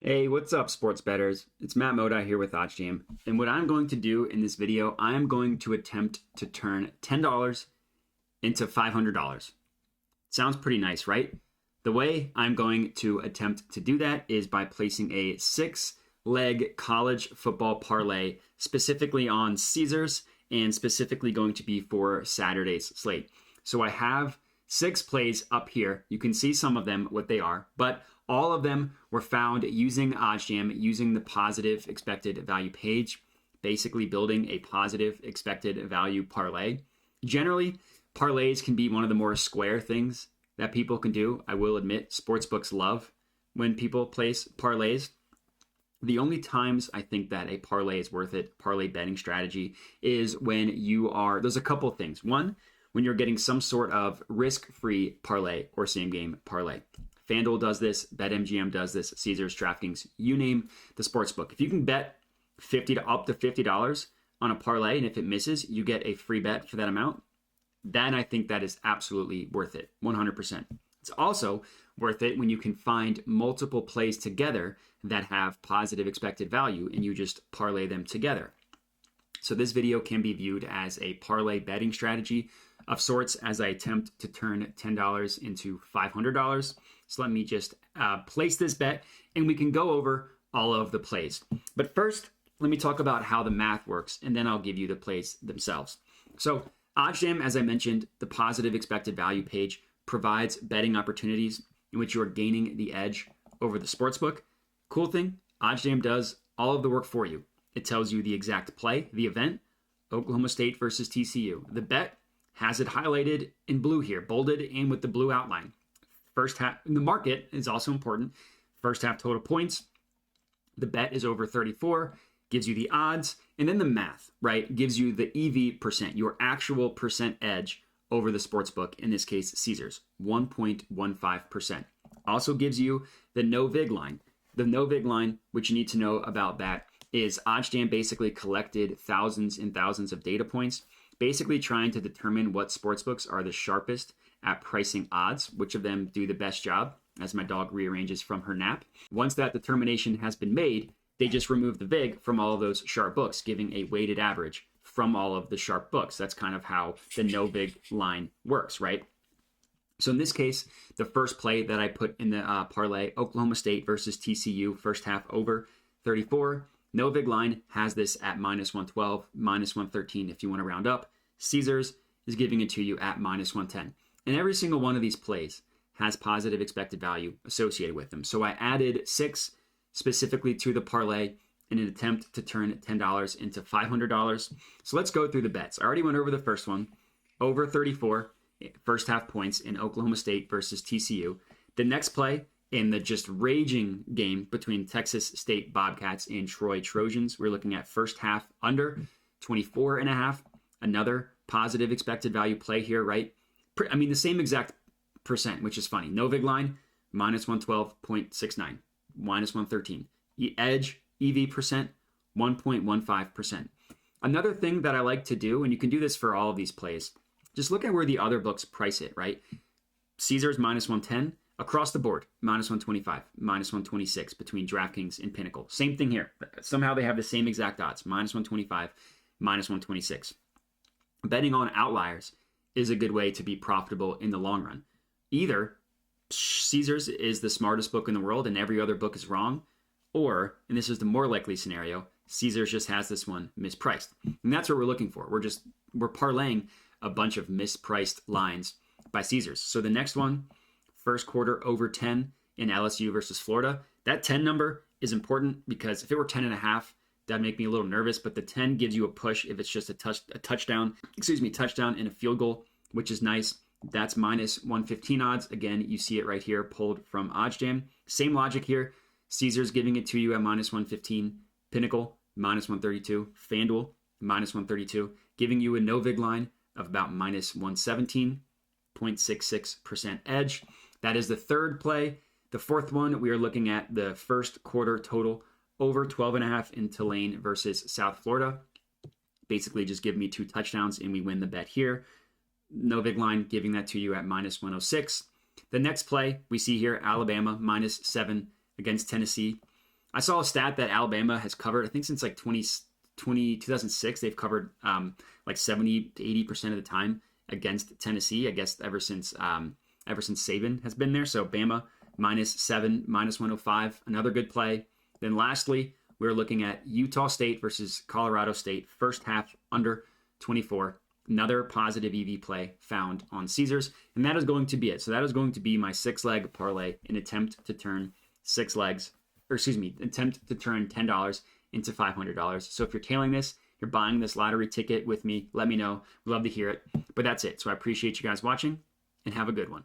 Hey, what's up, sports bettors? It's Matt Modi here with OddsJam. And what I'm going to do in this video, I am going to attempt to turn $10 into $500. Sounds pretty nice, right? The way I'm going to attempt to do that is by placing a 6-leg college football parlay, specifically on Caesars, and specifically going to be for Saturday's slate. So I have 6 plays up here. You can see some of them, what they are, but all of them were found using OddsJam, using the positive expected value page, basically building a positive expected value parlay. Generally, parlays can be one of the more square things that people can do. I will admit, sportsbooks love when people place parlays. The only times I think that a parlay is worth it, parlay betting strategy, is when there's a couple of things. One, when you're getting some sort of risk-free parlay or same-game parlay. FanDuel does this, BetMGM does this, Caesars, DraftKings, you name the sportsbook. If you can bet up to $50 on a parlay, and if it misses, you get a free bet for that amount, then I think that is absolutely worth it, 100%. It's also worth it when you can find multiple plays together that have positive expected value, and you just parlay them together. So this video can be viewed as a parlay betting strategy of sorts as I attempt to turn $10 into $500. So let me just place this bet and we can go over all of the plays. But first, let me talk about how the math works and then I'll give you the plays themselves. So OddsJam, as I mentioned, the positive expected value page provides betting opportunities in which you are gaining the edge over the sportsbook. Cool thing, OddsJam does all of the work for you. It tells you the exact play, the event, Oklahoma State versus TCU. The bet has it highlighted in blue here, bolded and with the blue outline. First half, the market is also important. First half total points. The bet is over 34, gives you the odds, and then the math, right? Gives you the EV percent, your actual percent edge over the sportsbook, in this case, Caesars, 1.15%. Also gives you the no vig line. The no vig line, which you need to know about that, is OddsJam basically collected thousands and thousands of data points, basically trying to determine what sportsbooks are the sharpest at pricing odds, which of them do the best job, as my dog rearranges from her nap. Once that determination has been made, they just remove the vig from all of those sharp books, giving a weighted average from all of the sharp books. That's kind of how the no vig line works, right? So in this case, the first play that I put in the parlay, Oklahoma State versus TCU, first half over 34. No vig line has this at minus 112, minus 113 if you want to round up. Caesars is giving it to you at minus 110. And every single one of these plays has positive expected value associated with them. So I added 6 specifically to the parlay in an attempt to turn $10 into $500. So let's go through the bets. I already went over the first one, over 34 first half points in Oklahoma State versus TCU. The next play, in the just raging game between Texas State Bobcats and Troy Trojans, we're looking at first half under 24.5. Another positive expected value play here, right? I mean, the same exact percent, which is funny. No vig line, minus 112.69, minus 113. Edge, EV percent, 1.15%. Another thing that I like to do, and you can do this for all of these plays, just look at where the other books price it, right? Caesars, minus 110. Across the board, minus 125, minus 126 between DraftKings and Pinnacle. Same thing here. Somehow they have the same exact odds, minus 125, minus 126. Betting on outliers is a good way to be profitable in the long run. Either Caesars is the smartest book in the world and every other book is wrong, or, and this is the more likely scenario, Caesars just has this one mispriced. And that's what we're looking for. We're parlaying a bunch of mispriced lines by Caesars. So the next one, first quarter over 10 in LSU versus Florida. That 10 number is important because if it were 10.5, that'd make me a little nervous, but the 10 gives you a push if it's just a touchdown and a field goal, which is nice. That's minus 115 odds. Again, you see it right here, pulled from OddsJam. Same logic here. Caesars giving it to you at minus 115. Pinnacle, minus 132. FanDuel, minus 132. Giving you a no vig line of about minus 117.66% edge. That is the third play. The fourth one, we are looking at the first quarter total over 12.5 in Tulane versus South Florida. Basically, just give me 2 touchdowns and we win the bet here. No vig line, giving that to you at minus 106. The next play we see here, Alabama minus 7 against Tennessee. I saw a stat that Alabama has covered, I think since like 2006, they've covered like 70 to 80% of the time against Tennessee, I guess ever since Saban has been there. So Bama -7, -105, another good play. Then lastly, we're looking at Utah State versus Colorado State, first half under 24. Another positive EV play found on Caesars. And that is going to be it. So that is going to be my 6-leg parlay, an attempt to turn attempt to turn $10 into $500. So if you're tailing this, you're buying this lottery ticket with me, let me know. We'd love to hear it. But that's it. So I appreciate you guys watching, and have a good one.